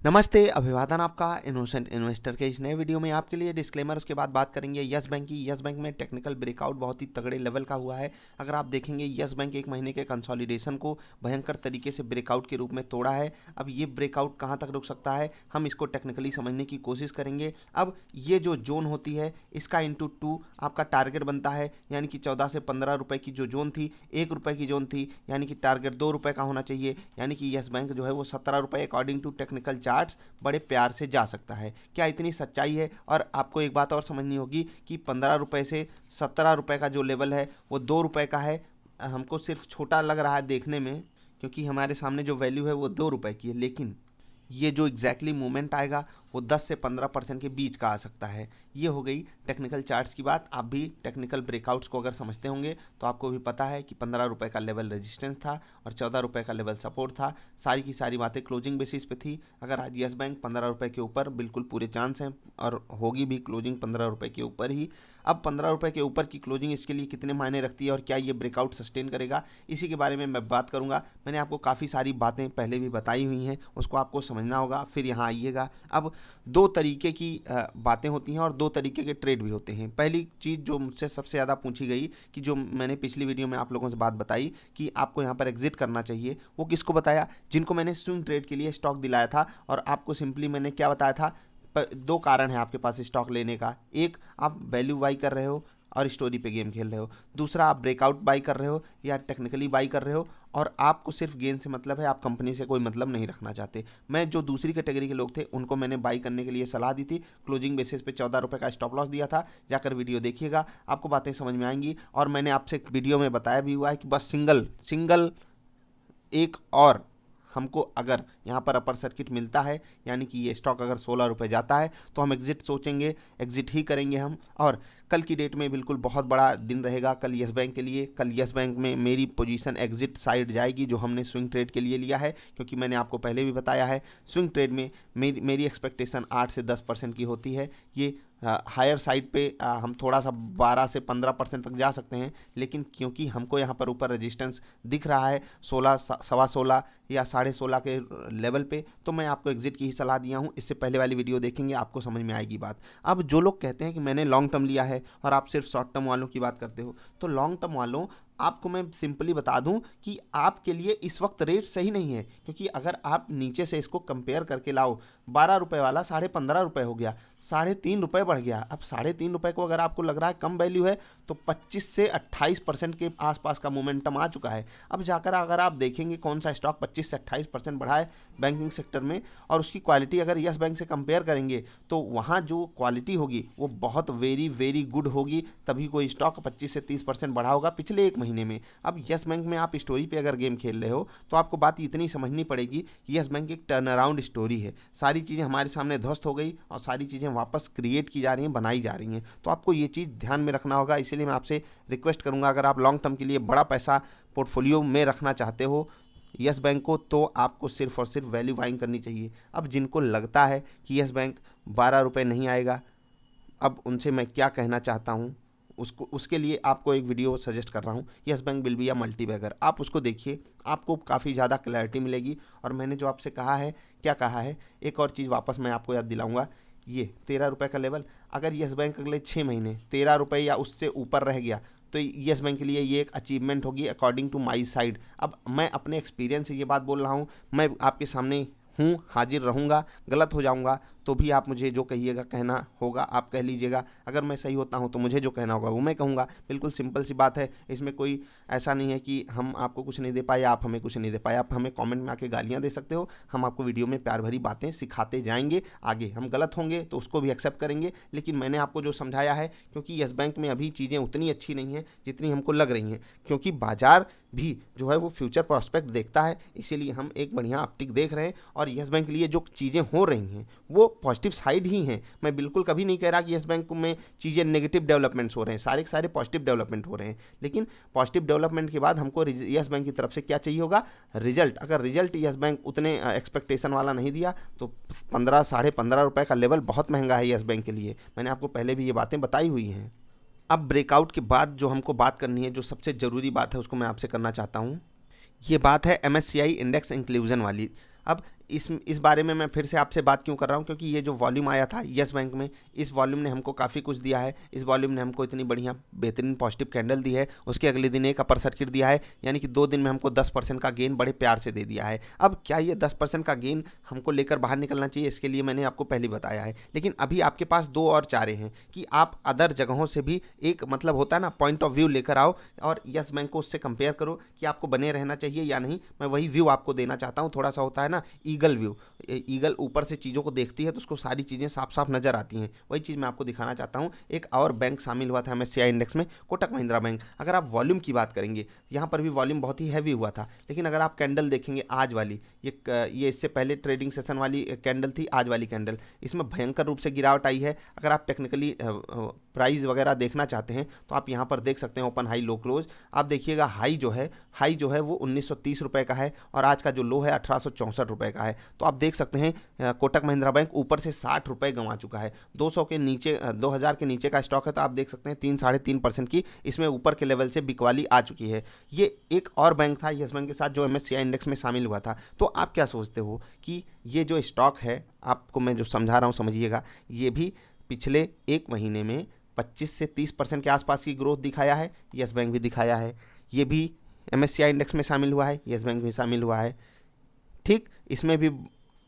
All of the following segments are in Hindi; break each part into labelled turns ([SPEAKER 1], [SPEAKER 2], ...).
[SPEAKER 1] नमस्ते, अभिवादन आपका इनोसेंट इन्वेस्टर के इस नए वीडियो में आपके लिए डिस्क्लेमर। उसके बाद बात करेंगे यस बैंक की। यस बैंक में टेक्निकल ब्रेकआउट बहुत ही तगड़े लेवल का हुआ है। अगर आप देखेंगे यस बैंक एक महीने के कंसोलिडेशन को भयंकर तरीके से ब्रेकआउट के रूप में तोड़ा है। अब ये ब्रेकआउट कहाँ तक रुक सकता है, हम इसको टेक्निकली समझने की कोशिश करेंगे। अब ये जो जोन होती है इसका इंटू 2 आपका टारगेट बनता है, यानी कि 14 से 15 रुपये की जो जोन थी, 1 रुपये की जोन थी, यानी कि टारगेट 2 रुपये का होना चाहिए। यानी कि यस बैंक जो है वो 17 रुपये अकॉर्डिंग टू टेक्निकल चार्ट्स बड़े प्यार से जा सकता है। क्या इतनी सच्चाई है? और आपको एक बात और समझनी होगी कि 15 रुपये से 17 रुपये का जो लेवल है वो 2 रुपये का है। हमको सिर्फ छोटा लग रहा है देखने में, क्योंकि हमारे सामने जो वैल्यू है वो 2 रुपये की है, लेकिन ये जो एग्जैक्टली मूवमेंट आएगा वो 10 से 15% के बीच का आ सकता है। ये हो गई टेक्निकल चार्ट्स की बात। आप भी टेक्निकल ब्रेकआउट्स को अगर समझते होंगे तो आपको भी पता है कि 15 रुपये का लेवल रेजिस्टेंस था और 14 रुपये का लेवल सपोर्ट था। सारी की सारी बातें क्लोजिंग बेसिस पे थी। अगर आज यस बैंक 15 रुपये के ऊपर, बिल्कुल पूरे चांस हैं और होगी भी क्लोजिंग 15 रुपये के ऊपर ही। अब 15 रुपये के ऊपर की क्लोजिंग इसके लिए कितने मायने रखती है और क्या ये ब्रेकआउट सस्टेन करेगा, इसी के बारे में मैं बात करूँगा। मैंने आपको काफ़ी सारी बातें पहले भी बताई हुई हैं, उसको आपको समझना होगा, फिर यहाँ आइएगा। अब दो तरीके की बातें होती हैं और दो तरीके के ट्रेड भी होते हैं। पहली चीज़ जो मुझसे सबसे ज़्यादा पूछी गई, कि जो मैंने पिछली वीडियो में आप लोगों से बात बताई कि आपको यहाँ पर एग्जिट करना चाहिए, वो किसको बताया? जिनको मैंने स्विंग ट्रेड के लिए स्टॉक दिलाया था। और आपको सिंपली मैंने क्या बताया था? दो कारण है आपके पास स्टॉक लेने का। एक, आप वैल्यू बाई कर रहे हो और स्टोरी पे गेम खेल रहे हो। दूसरा, आप ब्रेकआउट बाई कर रहे हो या टेक्निकली बाई कर रहे हो और आपको सिर्फ गेन से मतलब है, आप कंपनी से कोई मतलब नहीं रखना चाहते। मैं जो दूसरी कैटेगरी के लोग थे उनको मैंने बाई करने के लिए सलाह दी थी। क्लोजिंग बेसिस पे 14 रुपये का स्टॉप लॉस दिया था। जाकर वीडियो देखिएगा, आपको बातें समझ में आएंगी। और मैंने आपसे वीडियो में बताया भी हुआ है कि बस सिंगल एक और हमको अगर यहाँ पर अपर सर्किट मिलता है, यानी कि ये स्टॉक अगर 16 रुपये जाता है तो हम एग्जिट सोचेंगे, एग्जिट ही करेंगे हम। और कल की डेट में बिल्कुल बहुत बड़ा दिन रहेगा कल यस बैंक के लिए। कल यस बैंक में मेरी पोजीशन एग्जिट साइड जाएगी, जो हमने स्विंग ट्रेड के लिए लिया है। क्योंकि मैंने आपको पहले भी बताया है, स्विंग ट्रेड में मेरी एक्सपेक्टेशन 8 से 10% की होती है। ये हायर साइड पे हम थोड़ा सा 12 से 15% तक जा सकते हैं, लेकिन क्योंकि हमको यहाँ पर ऊपर रेजिस्टेंस दिख रहा है 16, सवा 16 या 16.5 के लेवल पे, तो मैं आपको एग्जिट की ही सलाह दिया हूँ। इससे पहले वाली वीडियो देखेंगे, आपको समझ में आएगी बात। अब जो लोग कहते हैं कि मैंने लॉन्ग टर्म लिया है और आप सिर्फ शॉर्ट टर्म वालों की बात करते हो, तो लॉन्ग टर्म वालों, आपको मैं सिंपली बता दूं कि आपके लिए इस वक्त रेट सही नहीं है। क्योंकि अगर आप नीचे से इसको कंपेयर करके लाओ, 12 रुपये वाला 15.5 रुपये हो गया, 3.5 रुपये बढ़ गया। अब 3.5 रुपये को अगर आपको लग रहा है कम वैल्यू है, तो 25 से 28% के आसपास का मोमेंटम आ चुका है। अब जाकर अगर आप देखेंगे कौन सा स्टॉक 25 से 28% बढ़ा है बैंकिंग सेक्टर में, और उसकी क्वालिटी अगर यस बैंक से कंपेयर करेंगे, तो वहाँ जो क्वालिटी होगी वो बहुत वेरी वेरी गुड होगी, तभी कोई स्टॉक 25 से 30% बढ़ा होगा पिछले एक महीने में। अब यस बैंक में आप स्टोरी पे अगर गेम खेल रहे हो तो आपको बात इतनी समझनी पड़ेगी, यस बैंक एक टर्न अराउंड स्टोरी है। सारी चीज़ें हमारे सामने ध्वस्त हो गई और सारी चीज़ें वापस क्रिएट की जा रही हैं, बनाई जा रही हैं। तो आपको ये चीज़ ध्यान में रखना होगा। इसीलिए मैं आपसे रिक्वेस्ट करूंगा, अगर आप लॉन्ग टर्म के लिए बड़ा पैसा पोर्टफोलियो में रखना चाहते हो यस बैंक को, तो आपको सिर्फ और सिर्फ वैल्यू बाइंग करनी चाहिए। अब जिनको लगता है कि यस बैंक 12 रुपये नहीं आएगा, अब उनसे मैं क्या कहना चाहता हूँ, उसके लिए आपको एक वीडियो सजेस्ट कर रहा हूँ, यस बैंक विल बी या मल्टीबैगर। आप उसको देखिए, आपको काफ़ी ज़्यादा क्लैरिटी मिलेगी। और मैंने जो आपसे कहा है, क्या कहा है, एक और चीज़ वापस मैं आपको याद दिलाऊंगा। ये 13 रुपये का लेवल, अगर यस बैंक अगले 6 महीने 13 रुपये या उससे ऊपर रह गया, तो यस बैंक के लिए ये एक अचीवमेंट होगी अकॉर्डिंग टू माई साइड। अब मैं अपने एक्सपीरियंस से ये बात बोल रहा हूँ, मैं आपके सामने हूँ, हाजिर रहूँगा। गलत हो जाऊँगा तो भी आप मुझे जो कहिएगा कहना होगा आप कह लीजिएगा। अगर मैं सही होता हूँ तो मुझे जो कहना होगा वो मैं कहूँगा। बिल्कुल सिंपल सी बात है, इसमें कोई ऐसा नहीं है कि हम आपको कुछ नहीं दे पाए, आप हमें कुछ नहीं दे पाए। आप हमें कमेंट में आके गालियाँ दे सकते हो, हम आपको वीडियो में प्यार भरी बातें सिखाते जाएंगे। आगे हम गलत होंगे तो उसको भी एक्सेप्ट करेंगे, लेकिन मैंने आपको जो समझाया है, क्योंकि यस बैंक में अभी चीज़ें उतनी अच्छी नहीं हैं जितनी हमको लग रही हैं, क्योंकि बाजार भी जो है वो फ्यूचर प्रोस्पेक्ट देखता है, इसीलिए हम एक बढ़िया अपटिक देख रहे हैं। और यस बैंक के लिए जो चीज़ें हो रही हैं वो पॉजिटिव साइड ही हैं। मैं बिल्कुल कभी नहीं कह रहा कि यस बैंक में चीज़ें नेगेटिव डेवलपमेंट्स हो रहे हैं, सारे के सारे पॉजिटिव डेवलपमेंट हो रहे हैं। लेकिन पॉजिटिव डेवलपमेंट के बाद हमको यस बैंक की तरफ से क्या चाहिए होगा? रिजल्ट। अगर रिजल्ट यस बैंक उतने एक्सपेक्टेशन वाला नहीं दिया तो 15, 15.5 रुपये का लेवल बहुत महंगा है यस बैंक के लिए। मैंने आपको पहले भी ये बातें बताई हुई हैं। अब ब्रेकआउट के बाद जो हमको बात करनी है, जो सबसे ज़रूरी बात है, उसको मैं आपसे करना चाहता हूँ। ये बात है MSCI इंडेक्स इंक्लूजन वाली। अब इस बारे में मैं फिर से आपसे बात क्यों कर रहा हूँ, क्योंकि ये जो वॉल्यूम आया था यस बैंक में, इस वॉल्यूम ने हमको काफ़ी कुछ दिया है। इस वॉल्यूम ने हमको इतनी बढ़िया बेहतरीन पॉजिटिव कैंडल दी है, उसके अगले दिन एक अपर सर्किट दिया है, यानी कि 2 दिन में हमको 10% का गेन बड़े प्यार से दे दिया है। अब क्या ये 10% का गेन हमको लेकर बाहर निकलना चाहिए, इसके लिए मैंने आपको पहले बताया है। लेकिन अभी आपके पास 2 और चारे हैं कि आप अदर जगहों से भी एक मतलब होता है ना पॉइंट ऑफ व्यू लेकर आओ और यस बैंक को उससे कंपेयर करो कि आपको बने रहना चाहिए या नहीं। मैं वही व्यू आपको देना चाहता हूँ। थोड़ा सा होता है ना ईगल व्यू, ईगल ऊपर से चीज़ों को देखती है तो उसको सारी चीज़ें साफ साफ नजर आती हैं, वही चीज़ मैं आपको दिखाना चाहता हूँ। एक और बैंक शामिल हुआ था MSCI इंडेक्स में, कोटक महिंद्रा बैंक। अगर आप वॉल्यूम की बात करेंगे, यहाँ पर भी वॉल्यूम बहुत ही हैवी हुआ था, लेकिन अगर आप कैंडल देखेंगे आज वाली, ये इससे पहले ट्रेडिंग सेशन वाली कैंडल थी, आज वाली कैंडल, इसमें भयंकर रूप से गिरावट आई है। अगर आप टेक्निकली प्राइस वगैरह देखना चाहते हैं तो आप यहाँ पर देख सकते हैं ओपन हाई लो क्लोज। आप देखिएगा हाई जो है वो 1930 रुपये का है और आज का जो लो है 1864 रुपये का है। तो आप देख सकते हैं कोटक महिंद्रा बैंक ऊपर से 60 रुपये गंवा चुका है। 200 के नीचे 2000 के नीचे का स्टॉक है, तो आप देख सकते हैं 3-3.5% की इसमें ऊपर के लेवल से बिकवाली आ चुकी है। ये एक और बैंक था यस बैंक के साथ जो MSCI इंडेक्स में शामिल हुआ था। तो आप क्या सोचते हो कि ये जो स्टॉक है, आपको मैं जो समझा रहा हूँ समझिएगा, ये भी पिछले 1 महीने में 25 से 30% के आसपास की ग्रोथ दिखाया है। यस बैंक भी दिखाया है, ये भी MSCI इंडेक्स में शामिल हुआ है, यस बैंक भी शामिल हुआ है। ठीक, इसमें भी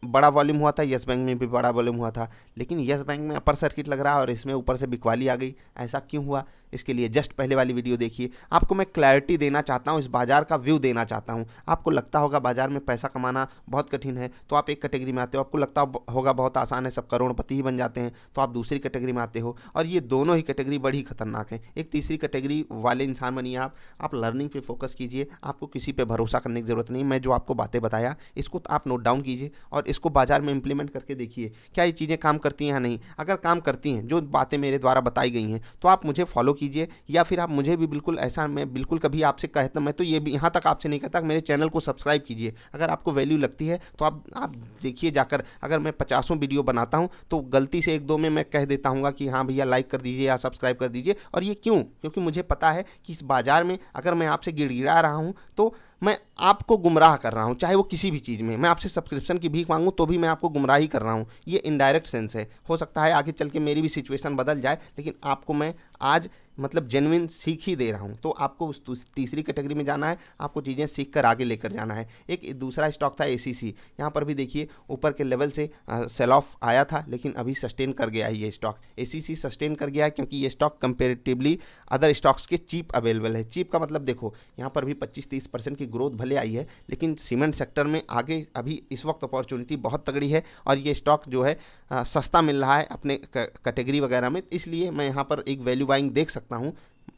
[SPEAKER 1] बड़ा वॉल्यूम हुआ था, यस बैंक में भी बड़ा वॉल्यूम हुआ था, लेकिन यस बैंक में अपर सर्किट लग रहा है और इसमें ऊपर से बिकवाली आ गई। ऐसा क्यों हुआ, इसके लिए जस्ट पहले वाली वीडियो देखिए। आपको मैं क्लैरिटी देना चाहता हूँ, इस बाजार का व्यू देना चाहता हूँ। आपको लगता होगा बाजार में पैसा कमाना बहुत कठिन है तो आप एक कैटेगरी में आते हो, आपको लगता होगा बहुत आसान है, सब करोड़पति ही बन जाते हैं तो आप दूसरी कैटेगरी में आते हो। और ये दोनों ही कैटेगरी बड़ी खतरनाक है। एक तीसरी कैटेगरी वाले इंसान बनिए आप लर्निंग पे फोकस कीजिए, आपको किसी पे भरोसा करने की ज़रूरत नहीं। मैं जो आपको बातें बताया इसको आप नोट डाउन कीजिए और इसको बाजार में इंप्लीमेंट करके देखिए क्या ये चीज़ें काम करती हैं या नहीं। अगर काम करती हैं, जो बातें मेरे द्वारा बताई गई हैं, तो आप मुझे फॉलो कीजिए, या फिर आप मुझे भी बिल्कुल ऐसा, मैं बिल्कुल कभी आपसे कहता, मैं तो ये भी यहाँ तक आपसे नहीं कहता, मेरे चैनल को सब्सक्राइब कीजिए। अगर आपको वैल्यू लगती है तो आप देखिए जाकर। अगर मैं 50 वीडियो बनाता हूँ तो गलती से 1-2 में मैं कह देता हूँ कि हाँ भैया लाइक कर दीजिए या सब्सक्राइब कर दीजिए। और ये क्यों? क्योंकि मुझे पता है कि इस बाजार में अगर मैं आपसे गिड़गिड़ा रहा हूँ तो मैं आपको गुमराह कर रहा हूँ, चाहे वो किसी भी चीज़ में। मैं आपसे सब्सक्रिप्शन की भीख मांगूँ तो भी मैं आपको गुमराह ही कर रहा हूँ। ये इनडायरेक्ट सेंस है। हो सकता है आगे चल के मेरी भी सिचुएशन बदल जाए, लेकिन आपको मैं आज मतलब जेन्युइन सीख ही दे रहा हूँ। तो आपको उस तीसरी कैटेगरी में जाना है, आपको चीज़ें सीख कर आगे लेकर जाना है। एक दूसरा स्टॉक था ACC। यहाँ पर भी देखिए ऊपर के लेवल से सेल ऑफ आया था, लेकिन अभी सस्टेन कर गया है ये स्टॉक। ACC सस्टेन कर गया है क्योंकि ये स्टॉक कंपेरेटिवली अदर स्टॉक्स के चीप अवेलेबल है। चीप का मतलब देखो, यहाँ पर भी 25-30% की ग्रोथ भले आई है, लेकिन सीमेंट सेक्टर में आगे अभी इस वक्त अपॉर्चुनिटी बहुत तगड़ी है और ये स्टॉक जो है सस्ता मिल रहा है अपने कैटेगरी वगैरह में। इसलिए मैं यहाँ पर एक वैल्यू बाइंग देख सकता हूँ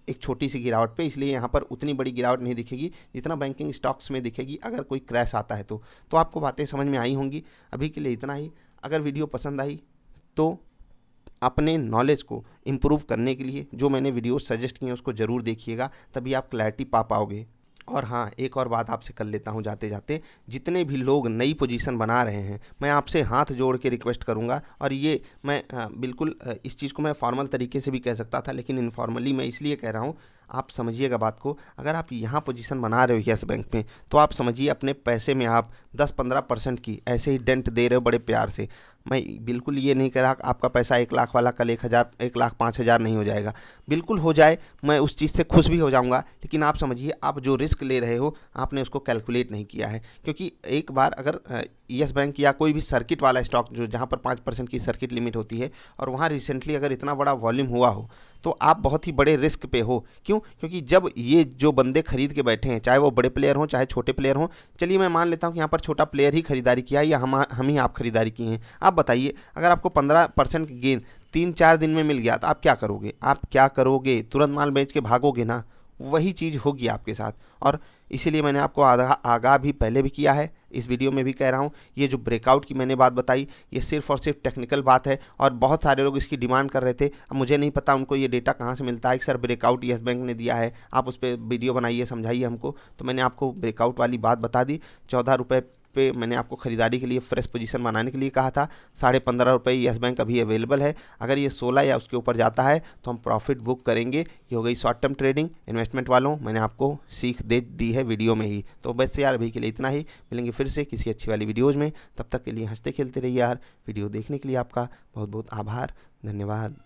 [SPEAKER 1] एक छोटी सी गिरावट पे। इसलिए यहाँ पर उतनी बड़ी गिरावट नहीं दिखेगी जितना बैंकिंग स्टॉक्स में दिखेगी अगर कोई क्रैश आता है तो आपको बातें समझ में आई होंगी। अभी के लिए इतना ही। अगर वीडियो पसंद आई तो अपने नॉलेज को इम्प्रूव करने के लिए जो मैंने वीडियो सजेस्ट किए उसको ज़रूर देखिएगा, तभी आप क्लैरिटी पा पाओगे। और हाँ, एक और बात आपसे कर लेता हूँ जाते जाते, जितने भी लोग नई पोजीशन बना रहे हैं, मैं आपसे हाथ जोड़ के रिक्वेस्ट करूँगा। और ये मैं बिल्कुल इस चीज़ को मैं फॉर्मल तरीके से भी कह सकता था, लेकिन इनफॉर्मली मैं इसलिए कह रहा हूँ, आप समझिएगा बात को। अगर आप यहाँ पोजीशन बना रहे हो यस बैंक में, तो आप समझिए अपने पैसे में आप 10-15% की ऐसे ही डेंट दे रहे हो बड़े प्यार से। मैं बिल्कुल ये नहीं कह रहा आपका पैसा 1 लाख वाला कल 1,05,000 नहीं हो जाएगा, बिल्कुल हो जाए, मैं उस चीज़ से खुश भी हो जाऊंगा। लेकिन आप समझिए आप जो रिस्क ले रहे हो आपने उसको कैलकुलेट नहीं किया है। क्योंकि एक बार अगर यस बैंक या कोई भी सर्किट वाला स्टॉक जो जहाँ पर 5% की सर्किट लिमिट होती है और वहाँ रिसेंटली अगर इतना बड़ा वॉल्यूम हुआ हो तो आप बहुत ही बड़े रिस्क पे हो। क्यों? क्योंकि जब ये जो बंदे खरीद के बैठे हैं, चाहे वो बड़े प्लेयर हों चाहे छोटे प्लेयर हों, चलिए मैं मान लेता हूँ कि यहाँ पर छोटा प्लेयर ही खरीदारी किया है या हम ही आप खरीदारी किए हैं। आप बताइए अगर आपको 15% गेन 3-4 दिन में मिल गया तो आप क्या करोगे? आप क्या करोगे? तुरंत माल बेच के भागोगे ना? वही चीज़ होगी आपके साथ। और इसीलिए मैंने आपको आगाह भी पहले भी किया है, इस वीडियो में भी कह रहा हूँ। ये जो ब्रेकआउट की मैंने बात बताई ये सिर्फ और सिर्फ टेक्निकल बात है और बहुत सारे लोग इसकी डिमांड कर रहे थे। अब मुझे नहीं पता उनको ये डेटा कहाँ से मिलता है कि सर ब्रेकआउट यस बैंक ने दिया है, आप उस पर वीडियो बनाइए, समझाइए हमको। तो मैंने आपको ब्रेकआउट वाली बात बता दी। 14 रुपये पे मैंने आपको खरीदारी के लिए फ्रेश पोजीशन बनाने के लिए कहा था। 15.5 रुपये यस बैंक अभी अवेलेबल है। अगर ये 16 या उसके ऊपर जाता है तो हम प्रॉफिट बुक करेंगे। ये हो गई शॉर्ट टर्म ट्रेडिंग। इन्वेस्टमेंट वालों, मैंने आपको सीख दे दी है वीडियो में ही। तो बस यार अभी के लिए इतना ही, मिलेंगे फिर से किसी अच्छी वाली वीडियोज़ में। तब तक के लिए हंसते खेलते रहिए यार। वीडियो देखने के लिए आपका बहुत बहुत आभार, धन्यवाद।